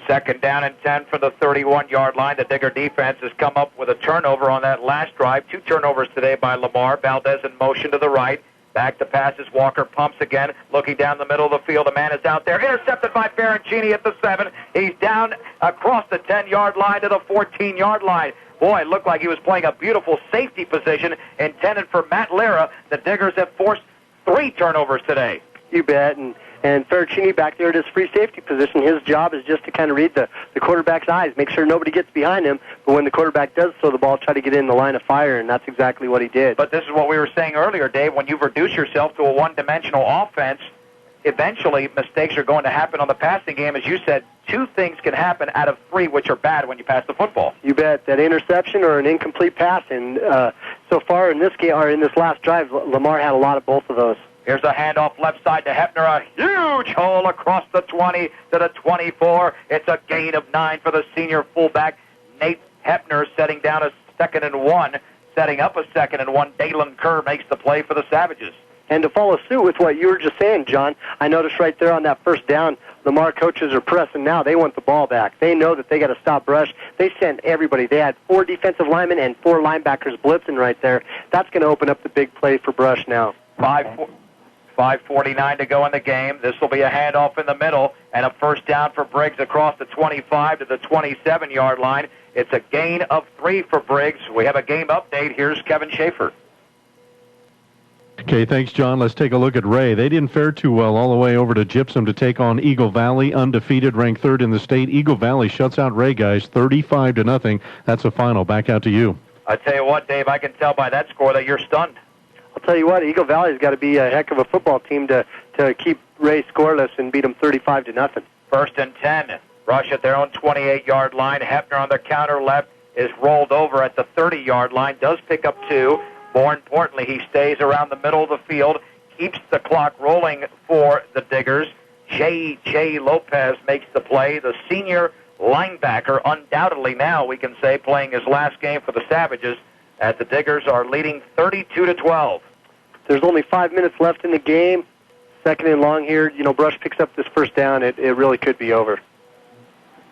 Second down and 10 for the 31-yard line. The Digger defense has come up with a turnover on that last drive. 2 turnovers today by Lamar. Valdez in motion to the right. Back to passes. Walker pumps again. Looking down the middle of the field. A man is out there. Intercepted by Barrancini at the 7. He's down across the 10-yard line to the 14-yard line. Boy, it looked like he was playing a beautiful safety position intended for Matt Lira. The Diggers have forced 3 turnovers today. You bet. And Ferracini back there at his free safety position, his job is just to kind of read the quarterback's eyes, make sure nobody gets behind him. But when the quarterback does throw the ball, try to get in the line of fire, and that's exactly what he did. But this is what we were saying earlier, Dave. When you've reduced yourself to a one-dimensional offense, eventually mistakes are going to happen on the passing game. As you said, 2 things can happen out of 3 which are bad when you pass the football. You bet. That interception or an incomplete pass. And so far in this game, or in this last drive, Lamar had a lot of both of those. Here's a handoff left side to Hepner, a huge hole across the 20 to the 24. It's a gain of 9 for the senior fullback, Nate Hepner, setting down a 2nd and 1, setting up a 2nd and 1. Dalen Kerr makes the play for the Savages. And to follow suit with what you were just saying, John, I noticed right there on that first down, Lamar coaches are pressing now. They want the ball back. They know that they got to stop Brush. They sent everybody. They had 4 defensive linemen and 4 linebackers blitzing right there. That's going to open up the big play for Brush now. 5:49 to go in the game. This will be a handoff in the middle and a first down for Briggs across the 25 to the 27-yard line. It's a gain of 3 for Briggs. We have a game update. Here's Kevin Schaefer. Okay, thanks, John. Let's take a look at Ray. They didn't fare too well all the way over to Gypsum to take on Eagle Valley, undefeated, ranked 3rd in the state. Eagle Valley shuts out Ray, guys, 35-0. That's the final. Back out to you. I tell you what, Dave, I can tell by that score that you're stunned. I'll tell you what, Eagle Valley's got to be a heck of a football team to keep Ray scoreless and beat them 35-0. First and 10. Rush at their own 28-yard line. Hepner on the counter left is rolled over at the 30-yard line. Does pick up 2. More importantly, he stays around the middle of the field, keeps the clock rolling for the Diggers. J.J. Lopez makes the play. The senior linebacker, undoubtedly now, we can say, playing his last game for the Savages, as the Diggers are leading 32-12. There's only 5 minutes left in the game. 2nd and long here. You know, Brush picks up this first down. It really could be over.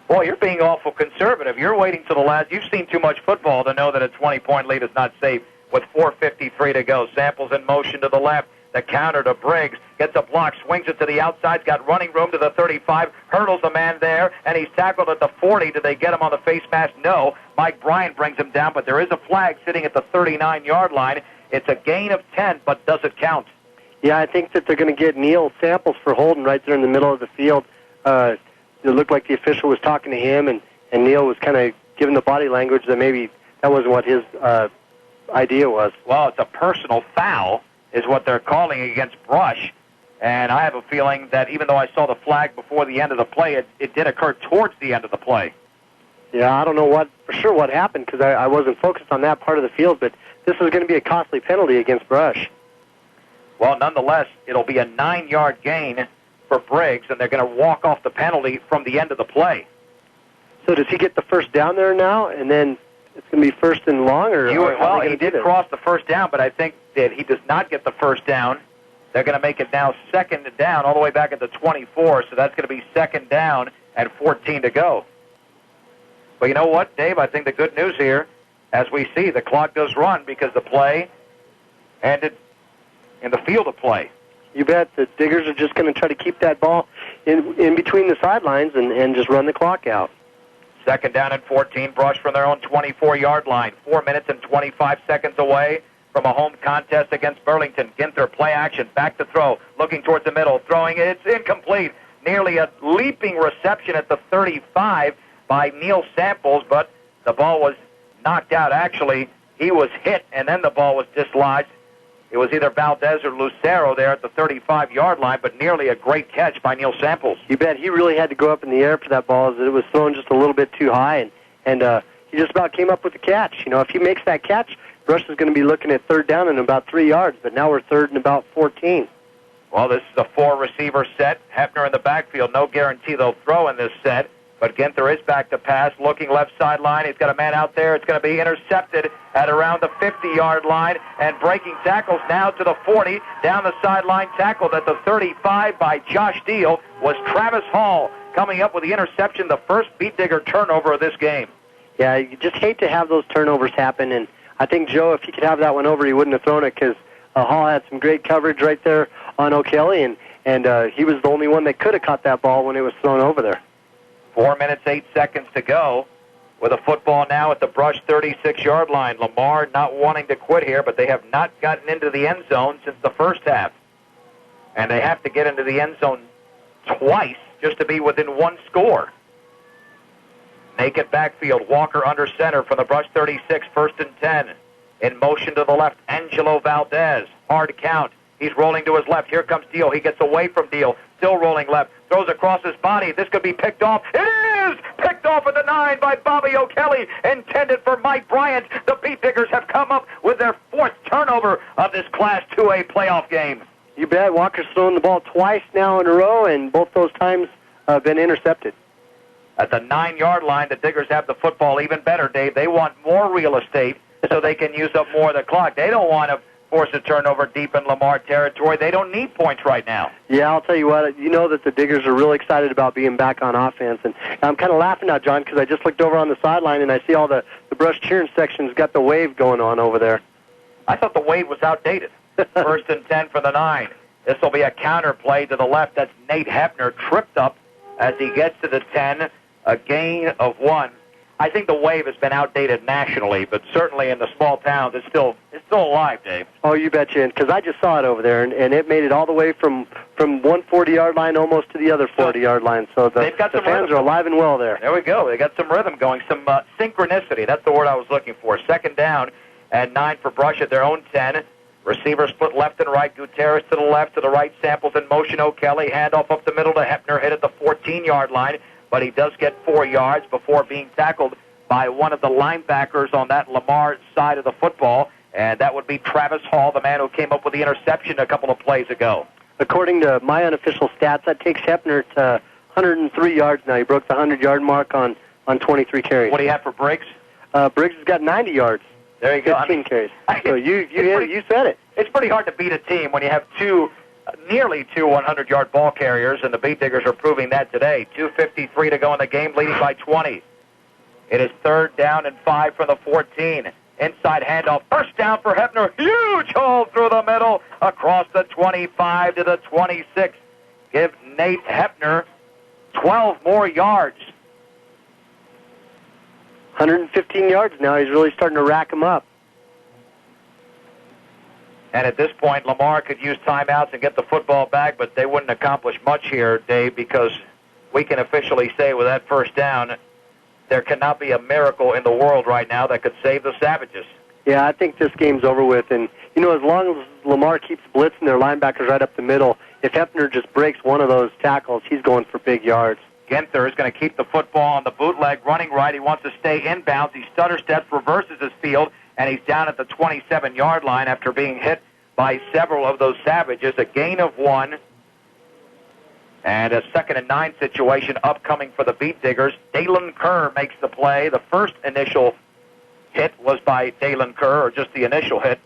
Boy, you're being awful conservative. You're waiting till the last. You've seen too much football to know that a 20-point lead is not safe with 4:53 to go. Samples in motion to the left. The counter to Briggs. Gets a block, swings it to the outside. Got running room to the 35. Hurdles a man there, and he's tackled at the 40. Did they get him on the face mask? No. Mike Bryant brings him down, but there is a flag sitting at the 39-yard line. It's a gain of 10, but does it count? Yeah, I think that they're going to get Neil Samples for holding right there in the middle of the field. It looked like the official was talking to him, and Neil was kind of giving the body language that maybe that wasn't what his idea was. Well, it's a personal foul is what they're calling against Brush. And I have a feeling that even though I saw the flag before the end of the play, it did occur towards the end of the play. Yeah, I don't know for sure what happened because I wasn't focused on that part of the field, but this is going to be a costly penalty against Brush. Well, nonetheless, it'll be a 9-yard gain for Briggs, and they're going to walk off the penalty from the end of the play. So does he get the first down there now, and then it's going to be 1st and long? Well, he did cross the first down, but I think that he does not get the first down. They're going to make it now 2nd down all the way back at the 24, so that's going to be 2nd down and 14 to go. But you know what, Dave? I think the good news here, as we see, the clock does run because the play ended in the field of play. You bet. The Diggers are just going to try to keep that ball in between the sidelines and just run the clock out. 2nd down and 14, Brush from their own 24-yard line. 4 minutes and 25 seconds away from a home contest against Burlington. Ginther, play action, back to throw, looking towards the middle, throwing it. It's incomplete. Nearly a leaping reception at the 35 by Neil Samples, but the ball was knocked out. Actually, he was hit, and then the ball was dislodged. It was either Valdez or Lucero there at the 35-yard line, but nearly a great catch by Neil Samples. You bet. He really had to go up in the air for that ball as it was thrown just a little bit too high, and he just about came up with the catch. You know, if he makes that catch, Brush is going to be looking at 3rd down and about 3 yards, but now we're 3rd and about 14. Well, this is a 4-receiver set. Hepner in the backfield. No guarantee they'll throw in this set. But Ginther is back to pass, looking left sideline. He's got a man out there. It's going to be intercepted at around the 50-yard line. And breaking tackles now to the 40. Down the sideline, tackled at the 35 by Josh Deal was Travis Hall. coming up with the interception, the first Beat Digger turnover of this game. Yeah, you just hate to have those turnovers happen, and I think Joe, if he could have that one over, he wouldn't have thrown it because Hall had some great coverage right there on O'Kelly, and he was the only one that could have caught that ball when it was thrown over there. 4 minutes, 8 seconds to go with a football now at the Brush 36-yard line. Lamar not wanting to quit here, but they have not gotten into the end zone since the first half. And they have to get into the end zone twice just to be within one score. Naked backfield, Walker under center from the Brush 36, 1st and 10. In motion to the left, Angelo Valdez. Hard count. He's rolling to his left. Here comes Deal. He gets away from Deal. Still rolling left. Throws across his body. This could be picked off. It is! Picked off at the 9 by Bobby O'Kelly. Intended for Mike Bryant. The Beat Diggers have come up with their 4th turnover of this Class 2A playoff game. You bet. Walker's thrown the ball twice now in a row, and both those times been intercepted. At the 9-yard line, the Diggers have the football even better, Dave. They want more real estate so they can use up more of the clock. They don't want to force a turnover deep in Lamar territory. They don't need points right now. Yeah, I'll tell you what, you know that the Diggers are really excited about being back on offense. And I'm kind of laughing now, John, because I just looked over on the sideline and I see all the Brush cheering section's got the wave going on over there. I thought the wave was outdated. 1st and 10 for the 9. This will be a counter play to the left. That's Nate Hepner tripped up as he gets to the 10, a gain of 1. I think the wave has been outdated nationally, but certainly in the small towns, it's still alive, Dave. Oh, you betcha, because I just saw it over there, and it made it all the way from one 40-yard line almost to the other 40-yard line. So the fans are alive and well there. There we go. They got some rhythm going, some synchronicity. That's the word I was looking for. 2nd down and 9 for Brush at their own 10. Receiver split left and right. Gutierrez to the left, to the right. Samples in motion. O'Kelly. Handoff up the middle to Hepner. Hit at the 14-yard line. But he does get 4 yards before being tackled by one of the linebackers on that Lamar side of the football, and that would be Travis Hall, the man who came up with the interception a couple of plays ago. According to my unofficial stats, that takes Hepner to 103 yards now. He broke the 100-yard mark on 23 carries. What do you have for Briggs? Briggs has got 90 yards. There you go. 15 carries. So you said it. It's pretty hard to beat a team when you have nearly two 100-yard ball carriers, and the Beat Diggers are proving that today. 2:53 to go in the game, leading by 20. It is 3rd down and 5 from the 14. Inside handoff, 1st down for Hepner. Huge hole through the middle, across the 25 to the 26. Give Nate Hepner 12 more yards. 115 yards now. He's really starting to rack them up. And at this point, Lamar could use timeouts and get the football back, but they wouldn't accomplish much here, Dave, because we can officially say with that 1st down, there cannot be a miracle in the world right now that could save the Savages. Yeah, I think this game's over with. And, you know, as long as Lamar keeps blitzing their linebackers right up the middle, if Hepner just breaks one of those tackles, he's going for big yards. Ginther is going to keep the football on the bootleg, running right. He wants to stay inbounds. He stutter steps, reverses his field, and he's down at the 27-yard line after being hit by several of those Savages. A gain of 1. And a 2nd and 9 situation upcoming for the Beat Diggers. Dalen Kerr makes the play. The first initial hit was by Dalen Kerr, or just the initial hit,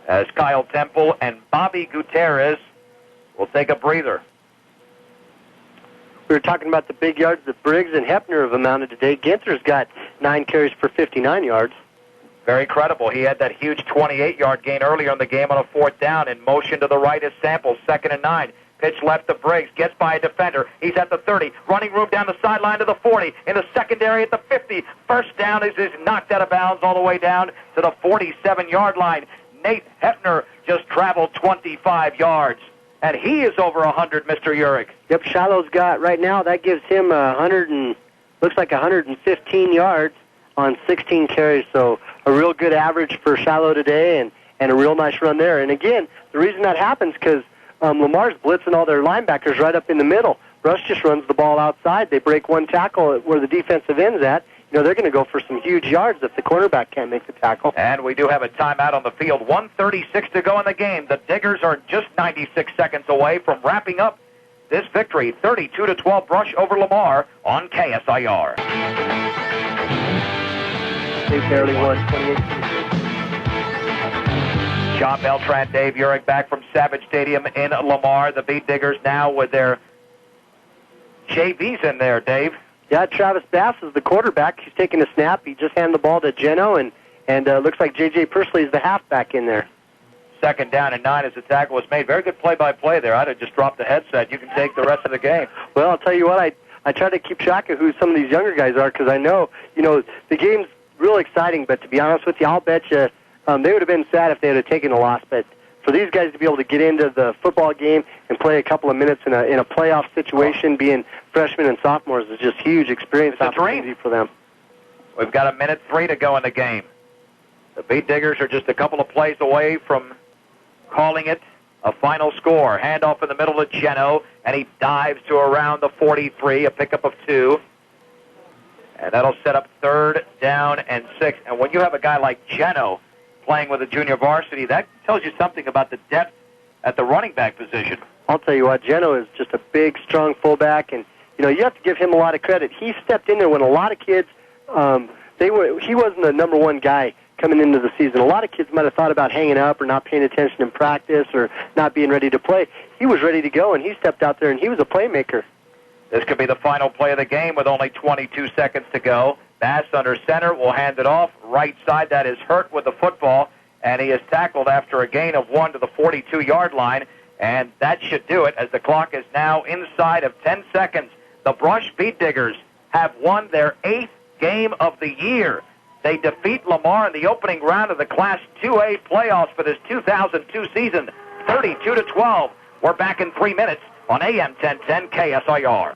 as Kyle Temple and Bobby Gutierrez will take a breather. We were talking about the big yards that Briggs and Hepner have amounted today. Ginther's got 9 carries for 59 yards. Very credible. He had that huge 28-yard gain earlier in the game on a 4th down. In motion to the right is Samples, 2nd and 9. Pitch left to Briggs, gets by a defender. He's at the 30, running room down the sideline to the 40, in the secondary at the 50. 1st down is knocked out of bounds all the way down to the 47-yard line. Nate Hepner just traveled 25 yards, and he is over 100, Mr. Uhrig. Yep, Shiloh's got, right now, that gives him 115 yards on 16 carries, so a real good average for Shiloh today, and a real nice run there. And again, the reason that happens because Lamar's blitzing all their linebackers right up in the middle. Brush just runs the ball outside. They break one tackle where the defensive end's at. You know, they're going to go for some huge yards if the cornerback can't make the tackle. And we do have a timeout on the field. 1:36 to go in the game. The Diggers are just 96 seconds away from wrapping up this victory. 32-12 Brush over Lamar on KSIR. They barely won 28-26. John Beltran, Dave Uhrig back from Savage Stadium in Lamar. The Beat Diggers now with their JV's in there, Dave. Yeah, Travis Bass is the quarterback. He's taking a snap. He just handed the ball to Geno, and looks like J.J. Pursley is the halfback in there. 2nd down and 9 as the tackle was made. Very good play-by-play there. I'd have just dropped the headset. You can take the rest of the game. Well, I'll tell you what, I try to keep track of who some of these younger guys are because I know, the game's real exciting, but to be honest with you, I'll bet you they would have been sad if they had taken the loss. But for these guys to be able to get into the football game and play a couple of minutes in a playoff situation, being freshmen and sophomores, is just huge experience opportunity for them. We've got 1:03 to go in the game. The Beat Diggers are just a couple of plays away from calling it a final score. Handoff in the middle to Geno, and he dives to around the 43, a pickup of 2. And that'll set up 3rd down and 6. And when you have a guy like Geno playing with a junior varsity, that tells you something about the depth at the running back position. I'll tell you what, Geno is just a big, strong fullback, and you have to give him a lot of credit. He stepped in there when a lot of kids, he wasn't the number one guy coming into the season. A lot of kids might have thought about hanging up or not paying attention in practice or not being ready to play. He was ready to go, and he stepped out there, and he was a playmaker. This could be the final play of the game with only 22 seconds to go. Bass under center will hand it off. Right side, that is Hurt with the football, and he is tackled after a gain of 1 to the 42-yard line, and that should do it as the clock is now inside of 10 seconds. The Brush Beat Diggers have won their 8th game of the year. They defeat Lamar in the opening round of the Class 2A playoffs for this 2002 season, 32-12. We're back in 3 minutes on AM 1010 KSIR.